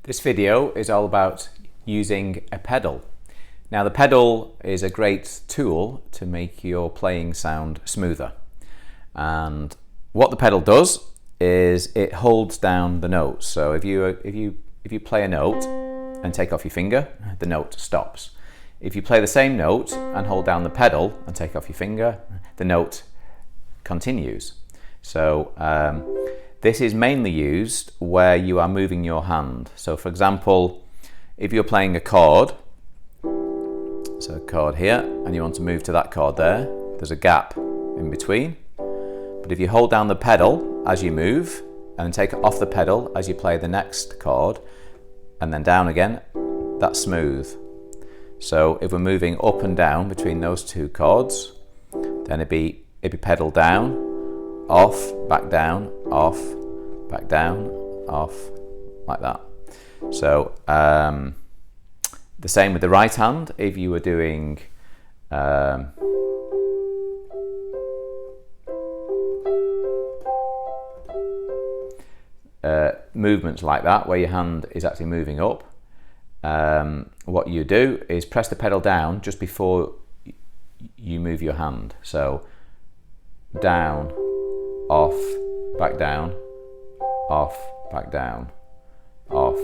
This video is all about using a pedal. Now the pedal is a great tool to make your playing sound smoother, and what the pedal does is it holds down the notes. So if you play a note and take off your finger, the note stops. If you play the same note and hold down the pedal and take off your finger, the note continues. So this is mainly used where you are moving your hand. So for example, if you're playing a chord, so a chord here, and you want to move to that chord there, there's a gap in between. But if you hold down the pedal as you move and take it off the pedal as you play the next chord and then down again, that's smooth. So if we're moving up and down between those two chords, then it'd be pedal down, off, back down, off, back down, off, like that. So the same with the right hand. If you were doing movements like that, where your hand is actually moving up, what you do is press the pedal down just before you move your hand. So down, off, back down, off, back down, off.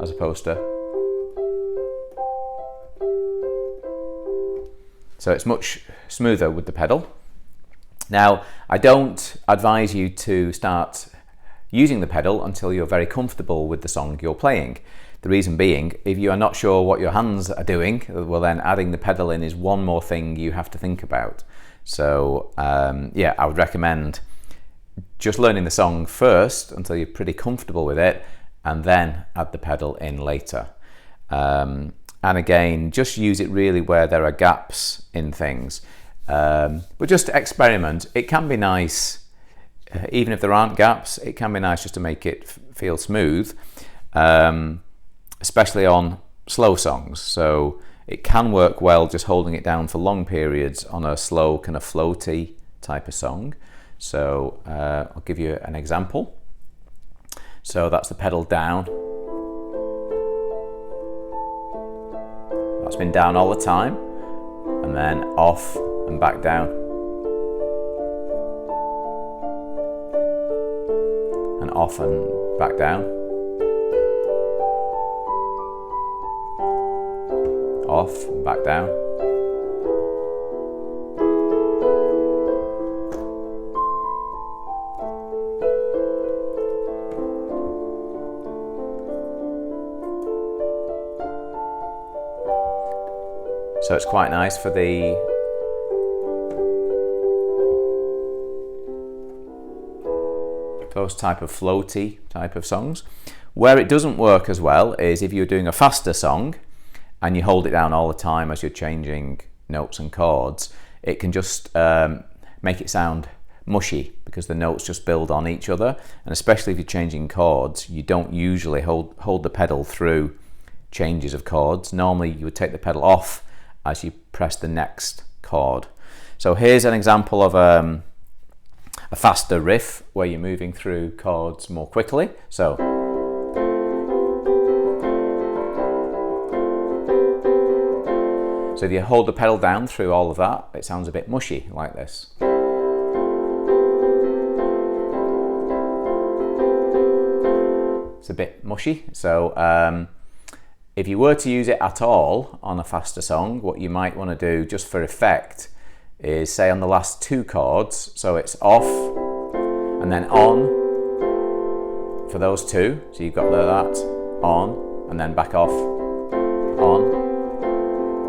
As opposed to. So it's much smoother with the pedal. Now, I don't advise you to start using the pedal until you're very comfortable with the song you're playing. The reason being, if you are not sure what your hands are doing, well then adding the pedal in is one more thing you have to think about. So yeah, I would recommend just learning the song first until you're pretty comfortable with it, and then add the pedal in later. And again, just use it really where there are gaps in things. But just experiment. It can be nice, even if there aren't gaps, it can be nice just to make it feel smooth. Especially on slow songs. So it can work well just holding it down for long periods on a slow kind of floaty type of song. So I'll give you an example. So that's the pedal down. That's been down all the time, and then off and back down, and off and back down, off and back down. So it's quite nice for those type of floaty type of songs. Where it doesn't work as well is if you're doing a faster song and you hold it down all the time as you're changing notes and chords, it can just make it sound mushy because the notes just build on each other. And especially if you're changing chords, you don't usually hold the pedal through changes of chords. Normally you would take the pedal off as you press the next chord. So here's an example of a faster riff where you're moving through chords more quickly. So if you hold the pedal down through all of that, it sounds a bit mushy like this. It's a bit mushy. So if you were to use it at all on a faster song, what you might want to do just for effect is say on the last two chords, so it's off and then on for those two. So you've got that, on, and then back off, on,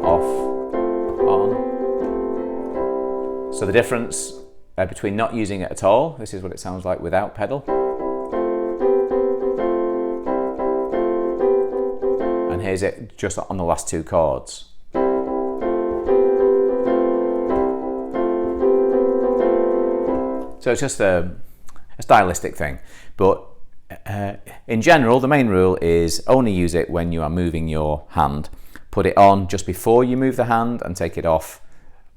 off, on. So the difference between not using it at all, this is what it sounds like without pedal. And here's it just on the last two chords. So it's just a stylistic thing. But in general, the main rule is only use it when you are moving your hand. Put it on just before you move the hand and take it off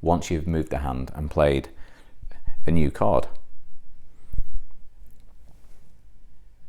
once you've moved the hand and played a new chord.